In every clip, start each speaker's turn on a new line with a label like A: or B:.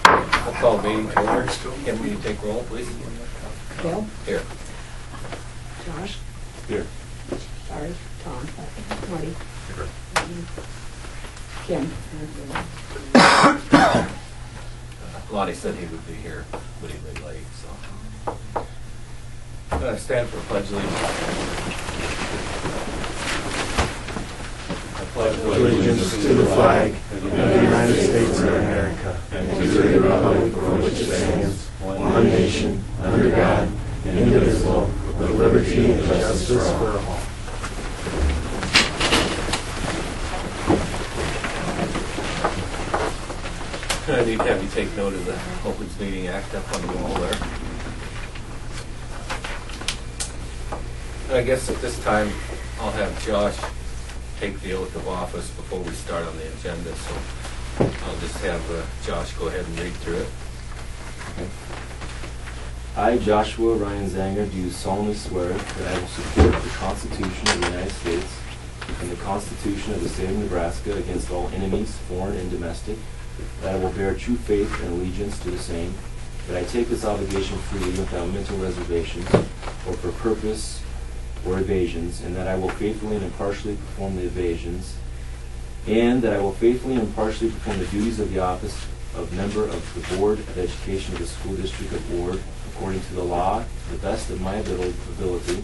A: I'll call the meeting to order. Kim, will you take roll, please?
B: Bill?
A: Here.
B: Josh?
C: Here.
B: Sorry, Tom. Marty? Kim?
A: Lonnie said he would be here, but he was late, so. Stand for pledge allegiance. I pledge
C: Allegiance to the flag of the United States of America and to the republic for which it stands, one nation, under God, indivisible, with liberty and justice for all.
A: I need to have you take note of the Opens Meeting Act up on the wall there. I guess at this time, I'll have Josh take the oath of office before we start on the agenda, so I'll just have Josh go ahead and read through it.
D: I, Joshua Ryan Zanger, do solemnly swear that I will support the Constitution of the United States and the Constitution of the State of Nebraska against all enemies, foreign and domestic, that I will bear true faith and allegiance to the same, that I take this obligation freely without mental reservations or for purpose or evasions, and that I will faithfully and impartially perform the evasions, and that I will faithfully and impartially perform the duties of the office of member of the Board of Education of the School District of Ord, according to the law, to the best of my ability.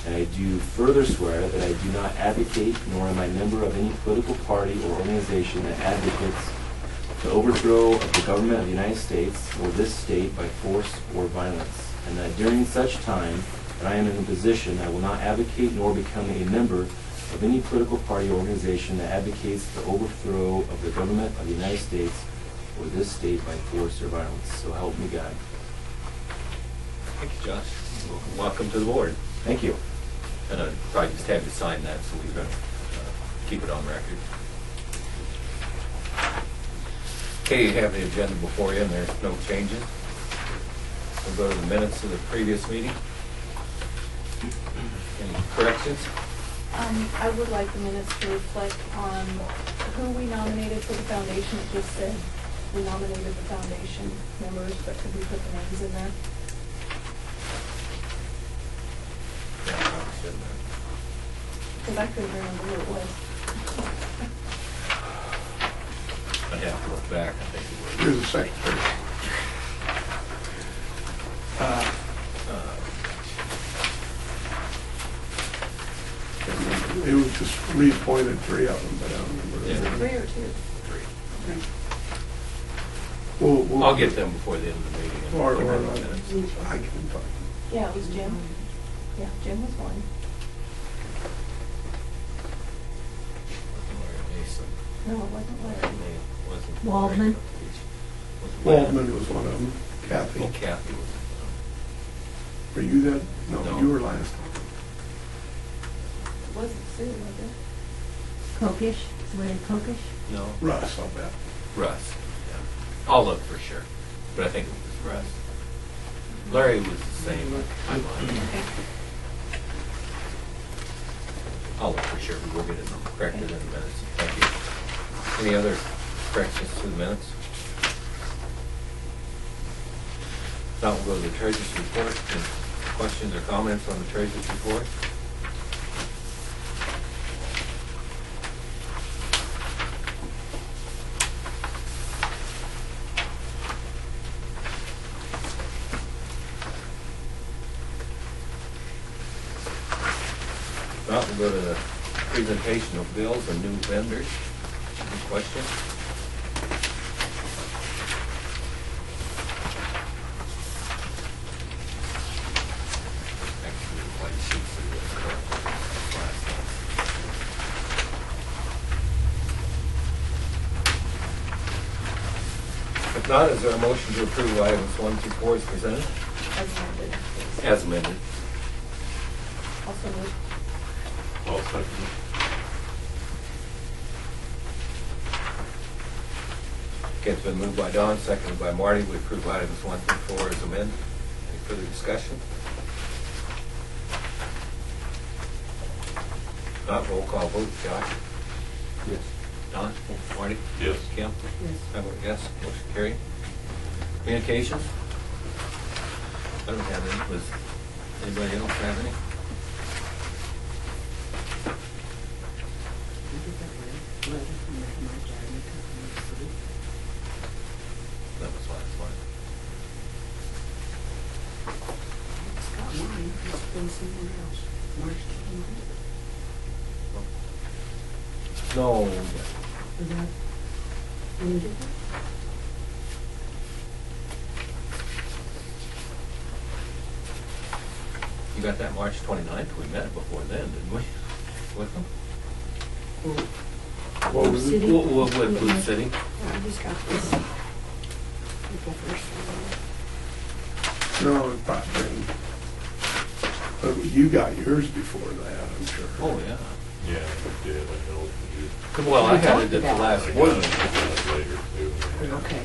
D: And I do further swear that I do not advocate, nor am I a member of any political party or organization that advocates the overthrow of the government of the United States or this state by force or violence, and that during such time that I am in a position, I will not advocate nor become a member of any political party or organization that advocates the overthrow of the government of the United States or this state by force or violence. So help me God.
A: Thank you, Josh. Welcome to the board.
D: Thank you.
A: And I'd probably just have you sign that so we can keep it on record. Okay, you have the agenda before you and there's no changes. We'll go to the minutes of the previous meeting. Any corrections?
E: I would like the minutes to reflect on who we nominated for the foundation. It just said we nominated the foundation members, but could we put the names in there?
A: Yeah, probably shouldn't have.
E: Because I couldn't remember who it was.
A: I'd have to look back, I think it was.
F: You're the secretary. It was just reappointed 3 of them, but I don't remember.
A: Yeah.
E: 3 or 2?
A: 3.
F: We'll
A: I'll get them before the end of the meeting. And
F: Or,
A: put them in the minutes.
F: I can talk.
E: Yeah, it was Jim. Yeah, Jim was one.
A: Larry Mason.
E: No, it wasn't Larry.
A: Wasn't
B: Waldman.
F: Waldman was one of them. Kathy.
A: Oh, Kathy was.
F: Were you that? No,
A: No.
F: you were last.
E: It wasn't Sue, was it?
B: Kokish? William Kokish?
A: No.
F: Russ, I'll bet.
A: Russ. Yeah. I'll look for sure, but I think it was Russ. Larry was the same timeline. I'll look for sure. We'll get it corrected in a minute. Thank you. Any other corrections to the minutes? Now we'll go to the treasurer's report. Any questions or comments on the treasurer's report? Now we'll go to the presentation of bills and new vendors. Any questions? Actually, white sheets are the correct last one. If not, is there a motion to approve items 1 through 4 as presented?
E: As amended.
A: As amended.
E: Also moved.
A: All second. Okay, it's been moved by Don, seconded by Marty. We approve items 1 through 4 as amended. Any further discussion? Not roll call vote. Josh?
D: Yes.
A: Don? Marty?
G: Yes.
A: Kim?
B: Yes.
A: I vote yes. Motion carried. Communications? I don't have any. Does anybody else have any?
B: Letter from my dad and company city.
A: That was last one.
B: It's got mine, it's been someone else. March 29th.
A: No.
B: Was that, when you did that?
A: You got that March 29th? We met before then, didn't we? With them?
F: What was it?
B: City?
A: With Blue City?
B: I just got this. April 1st.
F: No, it probably, but you got yours before that, I'm sure.
A: Oh, yeah.
G: Yeah, we did, I know we did.
A: Well, I
B: We
A: had
B: talked
A: it at the
B: about
A: last
G: I got
A: one.
G: it later too.
B: Okay.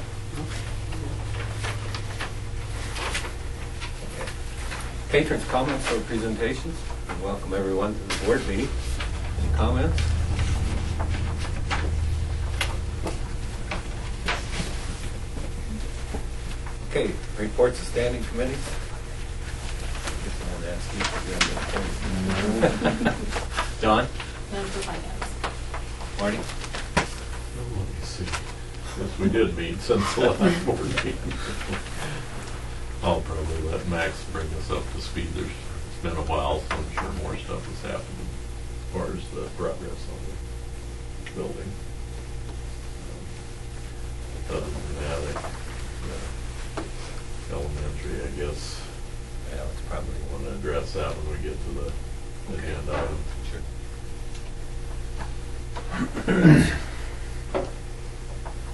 A: Patrons' comments or presentations? And welcome everyone to the board meeting. Any comments? Okay, reports of standing committees. Guess I won't ask you if you have any. John?
E: None for finance.
A: Marty?
G: Let me see. Yes, we did meet since the last board meeting. I'll probably let Max bring us up to speed. It's been a while, so I'm sure more stuff has happened as far as the progress on the building. Other than that, elementary, I guess,
A: Yeah, it's probably
G: I want to address that when we get to the agenda item.
A: Sure.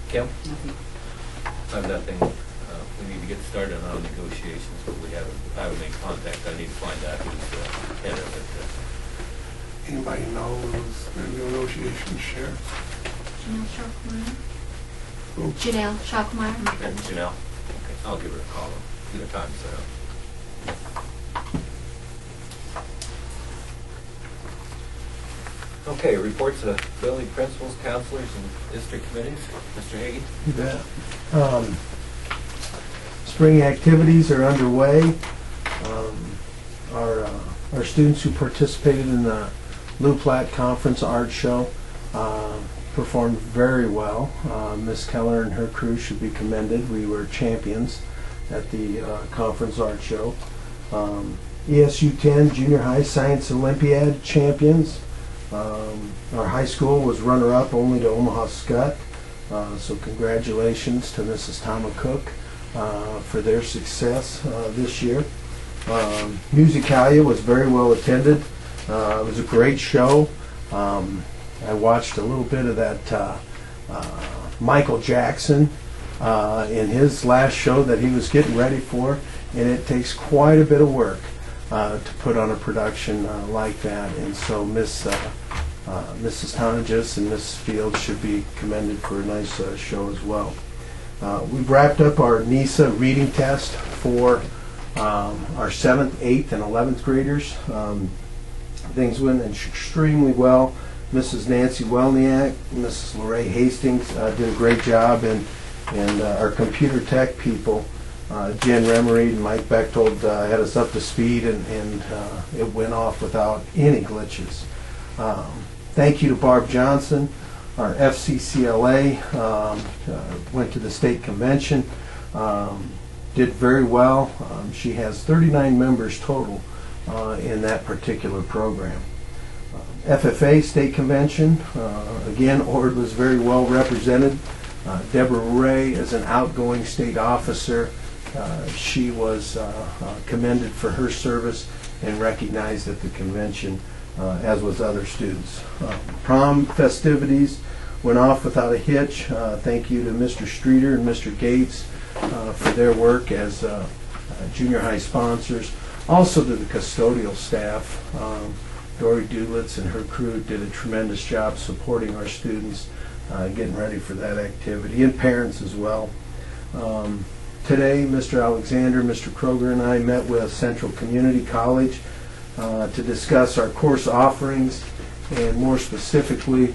A: Kim?
B: Nothing.
A: I have nothing. We need to get started on negotiations, but I haven't made contact. I need to find out who's head of it.
F: Anybody knows the negotiations, Sheriff?
H: Janelle Shockmeyer.
F: Who?
H: Janelle Shockmeyer.
A: And Janelle? Okay, I'll give her a call. Get a time set up. Okay, reports of building principals, counselors, and district committees. Mr. Hagee?
C: You bet. Spring activities are underway. Our students who participated in the Lou Platte Conference Art Show performed very well. Miss Keller and her crew should be commended. We were champions at the Conference Art Show. ESU 10 Junior High Science Olympiad champions. Our high school was runner-up only to Omaha Scott. So congratulations to Mrs. Tama Cook for their success this year. Musicalia was very well attended. It was a great show. I watched a little bit of that Michael Jackson in his last show that he was getting ready for, and it takes quite a bit of work to put on a production like that. And so Mrs. Tonagis and Mrs. Fields should be commended for a nice show as well. We've wrapped up our NISA reading test for our 7th, 8th, and 11th graders. Things went extremely well. Mrs. Nancy Welniak, Mrs. Lorraine Hastings did a great job, and our computer tech people, Jen Remery and Mike Bechtold, had us up to speed, and it went off without any glitches. Thank you to Barb Johnson. Our FCCLA went to the state convention, did very well. She has 39 members total in that particular program. FFA State Convention, again, Ord was very well represented. Deborah Ray is an outgoing state officer. She was commended for her service and recognized at the convention, as was other students. Prom festivities went off without a hitch. Thank you to Mr. Streeter and Mr. Gates for their work as junior high sponsors. Also to the custodial staff. Dory Dudlitz and her crew did a tremendous job supporting our students, getting ready for that activity, and parents as well. Today, Mr. Alexander, Mr. Kroger, and I met with Central Community College to discuss our course offerings and more specifically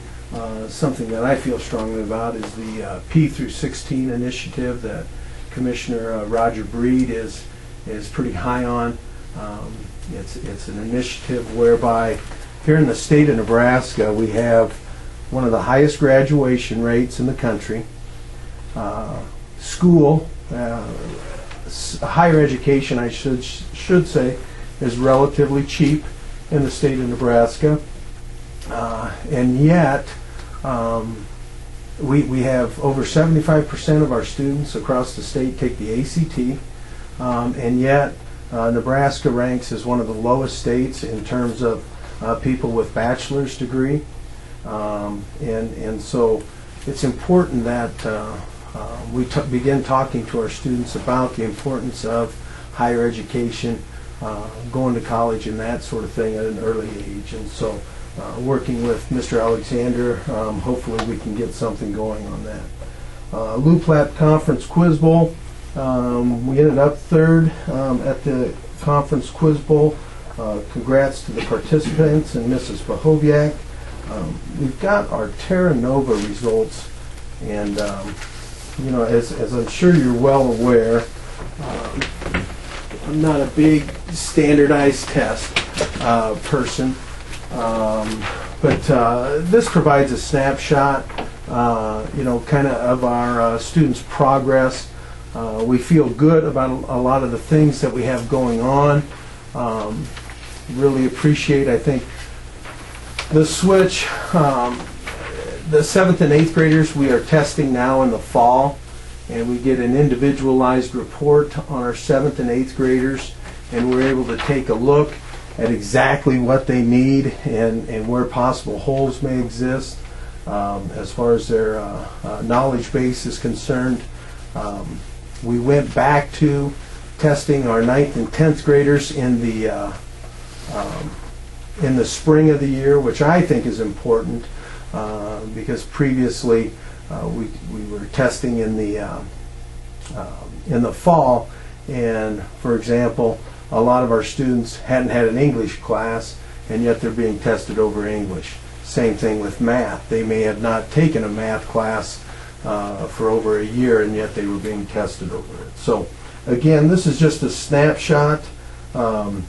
C: something that I feel strongly about is the P through 16 initiative that Commissioner Roger Breed is pretty high on. It's an initiative whereby here in the state of Nebraska we have one of the highest graduation rates in the country. School, higher education, I should say, is relatively cheap in the state of Nebraska, and yet we have over 75% of our students across the state take the ACT, and yet Nebraska ranks as one of the lowest states in terms of people with bachelor's degree, and so it's important that we begin talking to our students about the importance of higher education, going to college and that sort of thing at an early age. And so working with Mr. Alexander, hopefully we can get something going on that. Lou Platte Conference Quiz Bowl, we ended up third at the Conference Quiz Bowl. Congrats to the participants and Mrs. Bahoviak. We've got our Terra Nova results, and you know, as I'm sure you're well aware, I'm not a big standardized test person, but this provides a snapshot, you know, kind of our students' progress. We feel good about a lot of the things that we have going on. Really appreciate, I think, the switch. The 7th and 8th graders we are testing now in the fall, and we get an individualized report on our 7th and 8th graders, and we're able to take a look at exactly what they need and where possible holes may exist as far as their knowledge base is concerned. We went back to testing our 9th and 10th graders in the spring of the year, which I think is important. Because previously we were testing in the fall, and for example, a lot of our students hadn't had an English class, and yet they're being tested over English. Same thing with math. They may have not taken a math class for over a year, and yet they were being tested over it. So again, this is just a snapshot of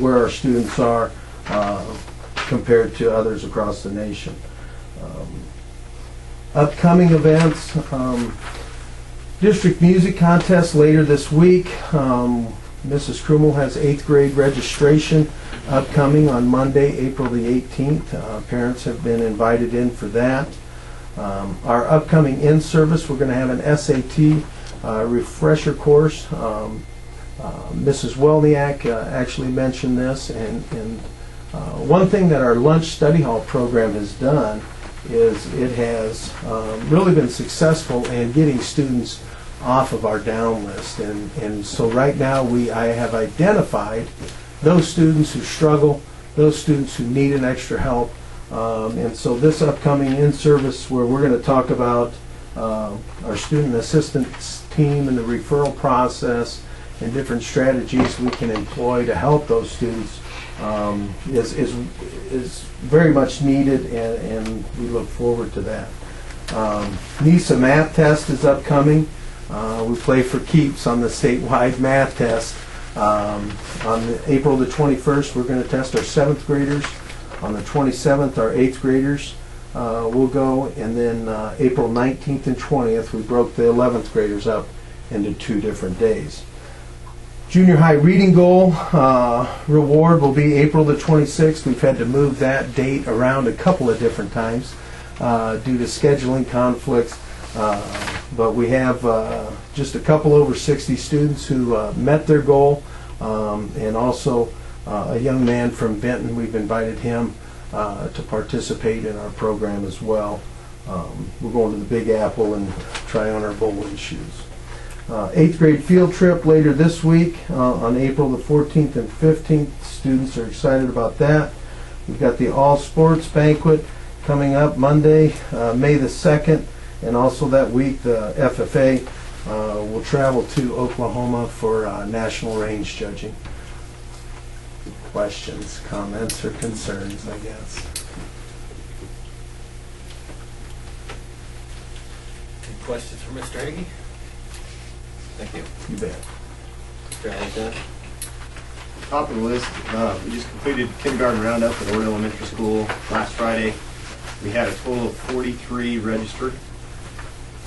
C: where our students are compared to others across the nation. Upcoming events, district music contest later this week. Mrs. Krummel has 8th grade registration upcoming on Monday, April the 18th. Parents have been invited in for that. Our upcoming in-service, we're going to have an SAT refresher course. Mrs. Welniak actually mentioned this, and one thing that our lunch study hall program has done is it has really been successful in getting students off of our down list, and so right now I have identified those students who struggle, those students who need an extra help, and so this upcoming in-service where we're going to talk about our student assistance team and the referral process and different strategies we can employ to help those students is very much needed, and we look forward to that. NISA math test is upcoming. We play for keeps on the statewide math test. On April the 21st, we're going to test our 7th graders. On the 27th, our 8th graders will go, and then April 19th and 20th, we broke the 11th graders up into 2 different days. Junior high reading goal reward will be April the 26th. We've had to move that date around a couple of different times due to scheduling conflicts, but we have just a couple over 60 students who met their goal, and also a young man from Benton. We've invited him to participate in our program as well. We're going to the Big Apple and try on our bowling shoes. 8th grade field trip later this week on April the 14th and 15th. Students are excited about that. We've got the all sports banquet coming up Monday, May the 2nd, and also that week the FFA will travel to Oklahoma for national range judging. Questions, comments, or concerns, I guess?
A: questions for Mr. Hagee? Thank you.
C: You bet.
A: Mr. Alexander?
I: Top of the list, we just completed kindergarten roundup at Ord Elementary School last Friday. We had a total of 43 registered,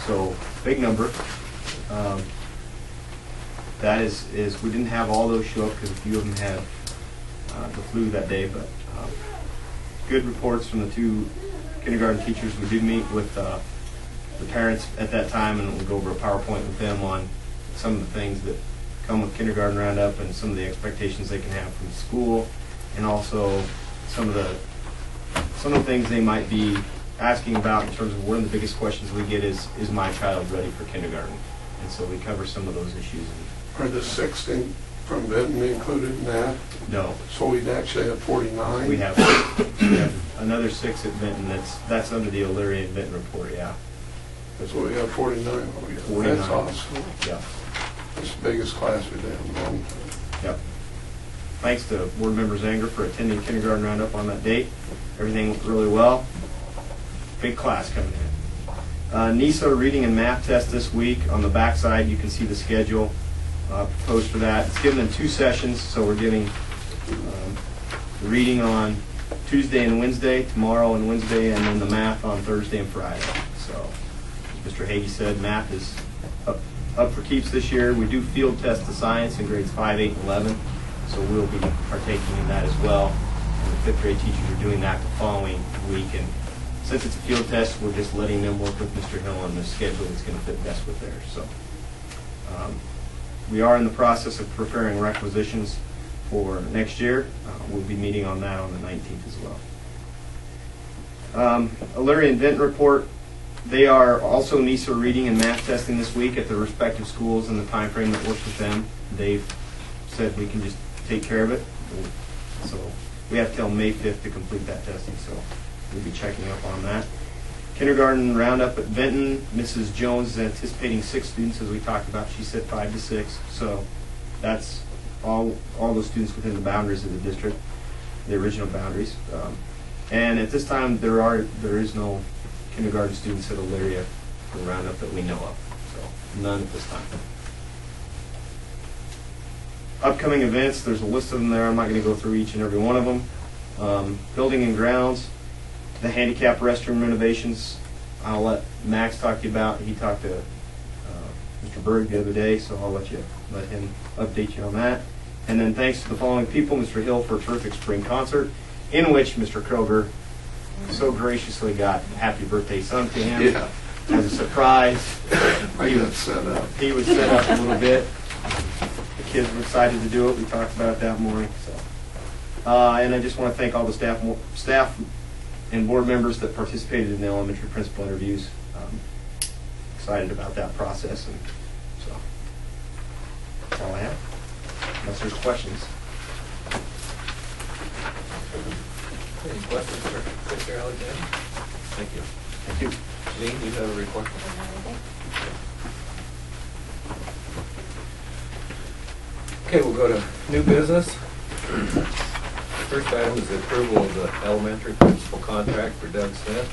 I: so big number. That is we didn't have all those show up because a few of them had the flu that day, but good reports from the 2 kindergarten teachers. We did meet with the parents at that time, and we'll go over a PowerPoint with them on some of the things that come with kindergarten roundup and some of the expectations they can have from school, and also some of the things they might be asking about in terms of one of the biggest questions we get is my child ready for kindergarten? And so we cover some of those issues.
F: Are the 6 from Benton included in that?
I: No,
F: So we'd actually have 49?
I: we have another 6 at Benton. That's under the O'Leary and Benton report. Yeah,
F: So we have 49.
I: 49.
F: That's awesome.
I: yeah.
F: That's the biggest class we've had in a long time.
I: Yep. Thanks to Board Member Zanger for attending kindergarten roundup on that date. Everything went really well. Big class coming in. NISA reading and math test this week. On the back side, you can see the schedule proposed for that. It's given in 2 sessions, so we're giving the reading on Tuesday and Wednesday, tomorrow and Wednesday, and then the math on Thursday and Friday. So, as Mr. Hagee said, math is up for keeps this year. We do field test the science in grades 5, 8, and 11, so we'll be partaking in that as well. And the 5th grade teachers are doing that the following week, and since it's a field test, we're just letting them work with Mr. Hill on the schedule that's going to fit best with theirs. So we are in the process of preparing requisitions for next year. We'll be meeting on that on the 19th as well. O'Leary and Benton report. They are also NISA reading and math testing this week at their respective schools in the time frame that works with them. They've said we can just take care of it. So we have till May 5th to complete that testing, so we'll be checking up on that. Kindergarten roundup at Benton. Mrs. Jones is anticipating 6 students, as we talked about. She said 5 to 6, so that's all those students within the boundaries of the district, the original boundaries. And at this time, there is no kindergarten students at Elyria for roundup that we know of, so none at this time. Upcoming events, there's a list of them there. I'm not going to go through each and every one of them. Building and grounds, the handicap restroom renovations, I'll let Max talk to you about. He talked to Mr. Berg the other day, so I'll let him update you on that. And then thanks to the following people: Mr. Hill for a terrific spring concert, in which Mr. Kroger so graciously got Happy Birthday Son to him as a surprise.
F: I got set up.
I: He was set up a little bit. The kids were excited to do it. We talked about it that morning. So, and I just want to thank all the staff and board members that participated in the elementary principal interviews. Excited about that process, and so that's all I have. Unless there's questions.
A: Any questions for Mr. Alexander? Thank you.
I: Thank you.
A: Janine, you have a report? Okay, we'll go to new business. First item is the approval of the elementary principal contract for Doug Smith.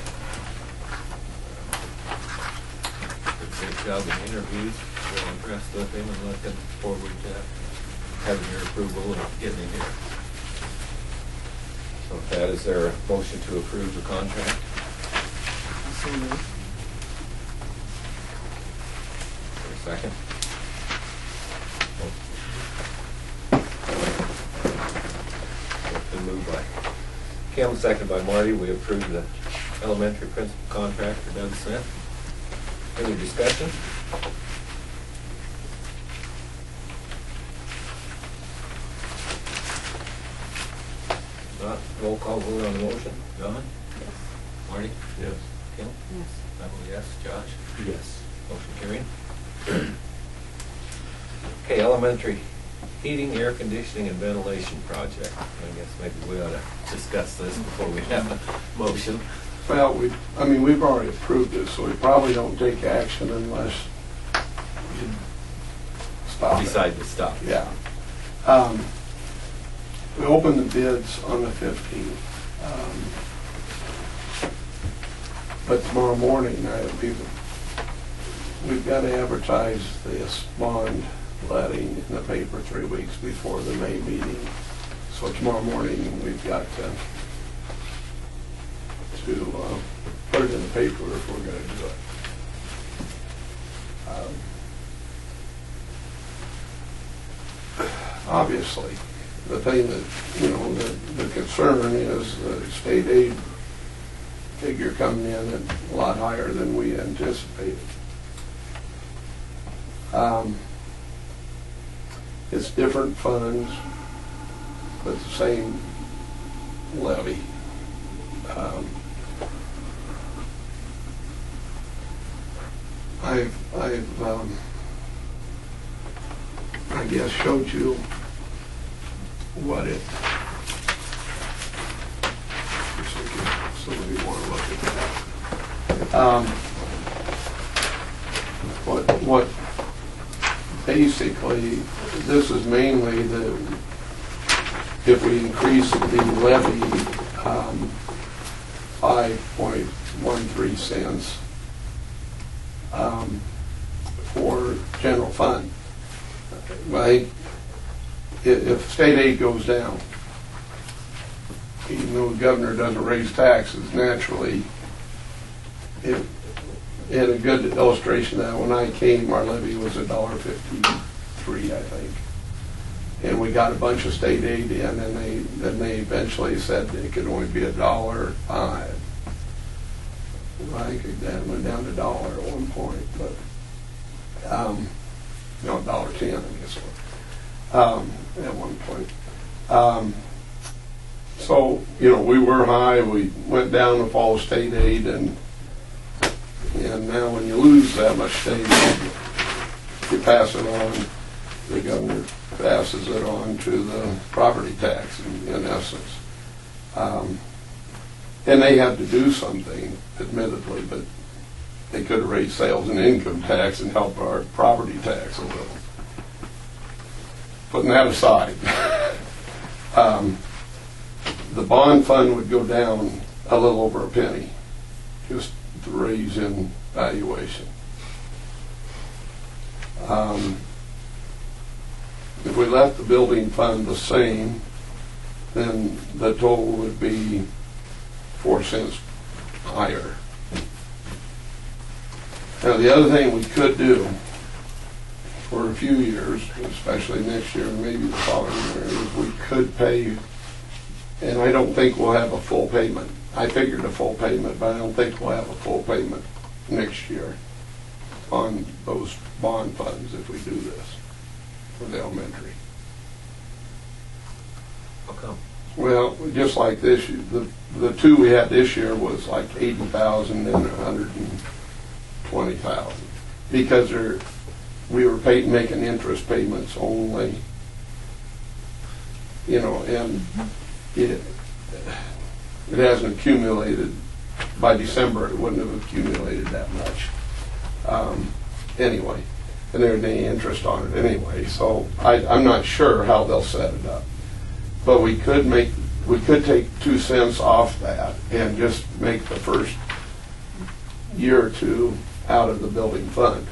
A: Did a great job in interviews. We're impressed with him and looking forward to having your approval and getting him here. So with that, is there a motion to approve the contract? For a second? It's been moved by Kim, seconded by Marty. We approve the elementary principal contract for Doug Smith. Any discussion? Not roll call vote on the motion. Don?
E: Yes.
A: Marty?
G: Yes.
A: Kim?
B: Yes.
A: I vote yes. Josh?
I: Yes.
A: Motion carried. Okay, elementary heating, air conditioning, and ventilation project. I guess maybe we ought to discuss this before we have a motion.
F: Well, we've already approved this, so we probably don't take action unless you stop it.
A: Decide to stop.
F: Yeah. We opened the bids on the 15th. But tomorrow morning, it'll be we've got to advertise this bond letting in the paper 3 weeks before the May meeting. So tomorrow morning, we've got to put it in the paper if we're going to do it. Obviously, the thing that, the concern is the state aid figure coming in at a lot higher than we anticipated. It's different funds, but the same levy. I guess showed you what it. Somebody want to look at that? What basically, this is mainly if we increase the levy 5.13 cents for general fund. Right? If state aid goes down, even though the governor doesn't raise taxes, naturally, and a good illustration of that, when I came, our levy was $1.53, I think. And we got a bunch of state aid in, and they eventually said it could only be $1.05. I think that went down to $1 at one point, but no, $1.10, I guess it was, at one point. So, we were high, we went down to fall state aid, and now when you lose that much state aid, you pass it on, the governor passes it on to the property tax, in essence. And they had to do something, admittedly, but they could have raised sales and income tax and helped our property tax a little. Putting that aside, the bond fund would go down a little over a penny, just the raise in valuation. If we left the building fund the same, then the total would be 4 cents higher. Now, the other thing we could do for a few years, especially next year and maybe the following year, is we could pay, and I don't think we'll have a full payment. I figured a full payment, but I don't think we'll have a full payment next year on those bond funds if we do this for the elementary.
A: How come?
F: Well, just like this year, the two we had this year was like 80,000 and 120,000 because we were making interest payments only, and it hasn't accumulated. By December, it wouldn't have accumulated that much. Anyway, and there isn't any interest on it anyway, so I'm not sure how they'll set it up. But we could take 2 cents off that and just make the first year or two out of the building fund.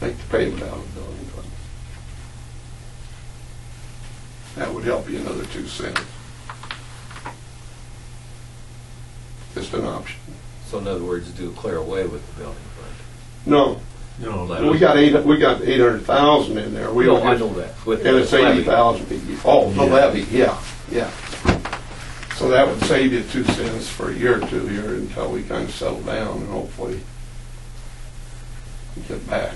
F: Make the payment out of the building fund. That would help you another 2 cents. Just an option.
A: So in other words, do clear away with the building fund.
F: No,
G: No,
F: we got 800,000 in there. We
A: No,
F: would
A: I
F: just-
A: know that. With
F: And it's
A: the levy.
F: 80,000. Oh, the levy, yeah. So that would save you 2 cents for a year or two here until we kind of settle down and hopefully get back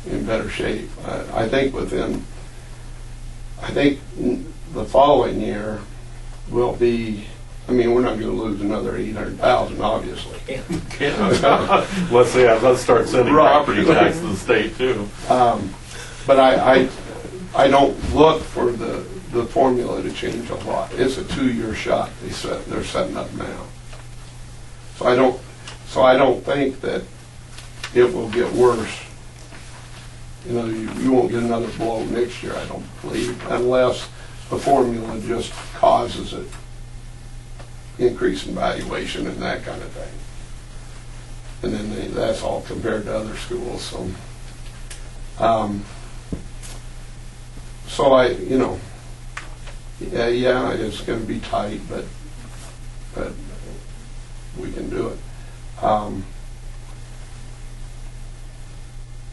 F: in better shape. I think the following year will be, we're not going to lose another 800,000, obviously.
G: Let's start sending
F: Right.
G: property tax to the state too.
F: But I don't look for the formula to change a lot. It's a 2-year shot they're setting up now. So I don't think that it will get worse. You won't get another blow next year, I don't believe, unless the formula just causes it increase in valuation and that kind of thing. And then that's all compared to other schools, so. So yeah, it's gonna be tight, but we can do it.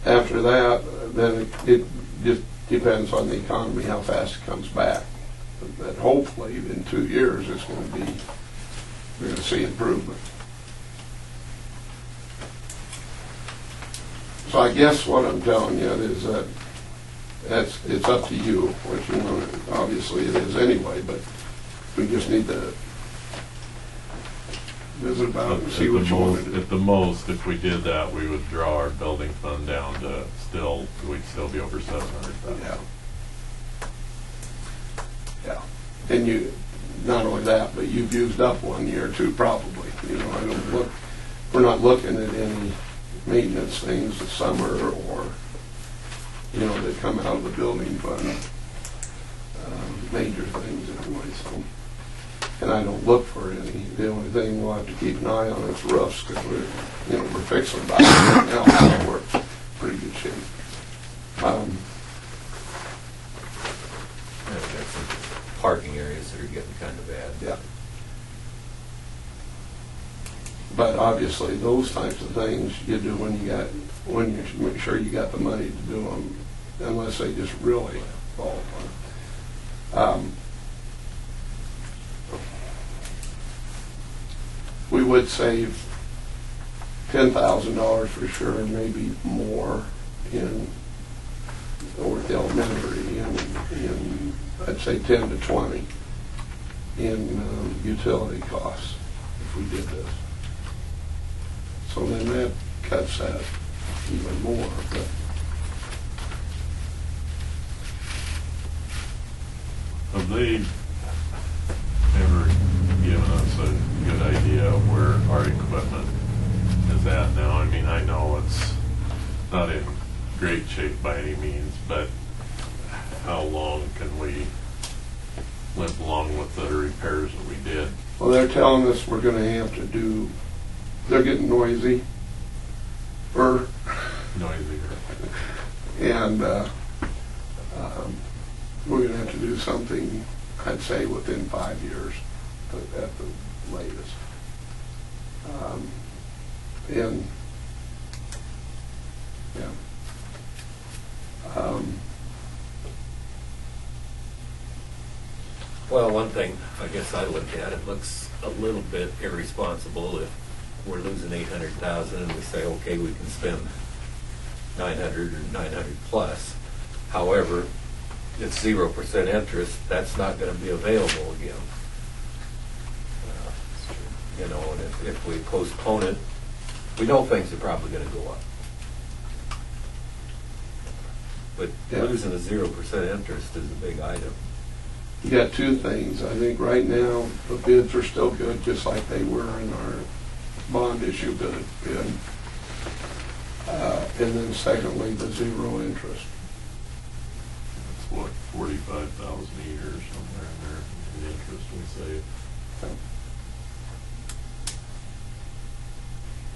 F: After that, then it just depends on the economy, how fast it comes back. But hopefully, in 2 years, we're gonna see improvement. So I guess what I'm telling you is that it's up to you what you want. Obviously, it is anyway, but we just need to visit about it and see what you want to do.
G: At the most, if we did that, we would draw our building fund down to we'd still be over 700,000.
F: Yeah. Yeah. And you, not only that, but you've used up 1 year too, probably. We're not looking at any maintenance things this summer or, that come out of the building fund, major things anyway, so. And I don't look for any. The only thing we'll have to keep an eye on is roofs, because we're fixing about it right now, so we're in pretty good shape.
A: We've got some parking areas that are getting kind of bad.
F: Yeah. But obviously, those types of things you do when you make sure you got the money to do them, unless they just really fall apart. We would save $10,000 for sure, and maybe more in elementary, and I'd say 10 to 20 in utility costs if we did this. So then that cuts that even more. But
G: have they ever given us a good idea of where our equipment is at now? I mean, I know it's not in great shape by any means, but how long can we limp along with the repairs that we did?
F: well, they're telling us we're going to have to do. They're getting noisy.
G: Noisier.
F: And we're going to have to do something, I'd say, within 5 years at the latest. And, yeah.
A: Well, one thing I guess I look at, it looks a little bit irresponsible if we're losing 800,000 and we say, okay, we can spend 900 or 900 plus. However, it's 0% interest. That's not going to be available again. And if we postpone it, we know things are probably going to go up. But
F: Yeah.
A: losing the 0% interest is a big item.
F: You got two things. I think right now the bids are still good, just like they were in our bond issue bid. And then secondly, the 0 interest.
G: It's what, 45,000 a year or somewhere in there in interest we save.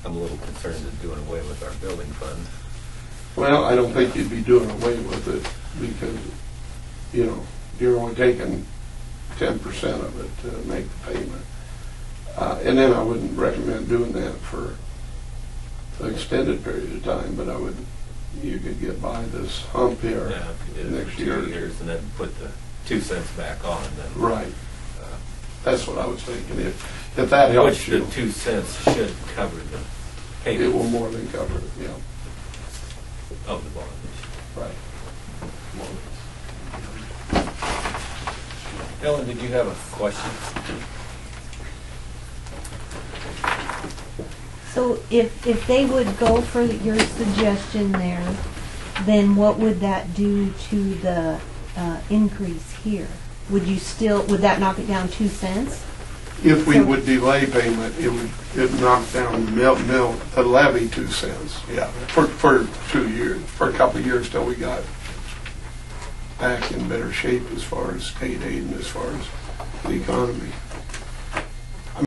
A: I'm a little concerned at doing away with our building fund.
F: Well, I don't think you'd be doing away with it because, you're only taking 10% of it to make the payment. And then I wouldn't recommend doing that for an extended period of time, but you could get by this hump here
A: Yeah, if you did it
F: next
A: for 2
F: year.
A: years and then put the 2 cents back on, then.
F: Right.
A: uh,
F: That's what I was thinking. If that helps
A: Which the
F: you,
A: 2 cents should cover the
F: it will
A: payment
F: more than cover it, yeah.
A: of the bond.
F: Right.
A: Ellen, did you have a question?
J: So if they would go for your suggestion there, then what would that do to the increase here? Would that knock it down 2 cents?
F: If we
J: So-
F: would delay payment, it'd knock down the levy 2 cents, yeah, for 2 years, for a couple of years till we got back in better shape as far as state aid and as far as the economy.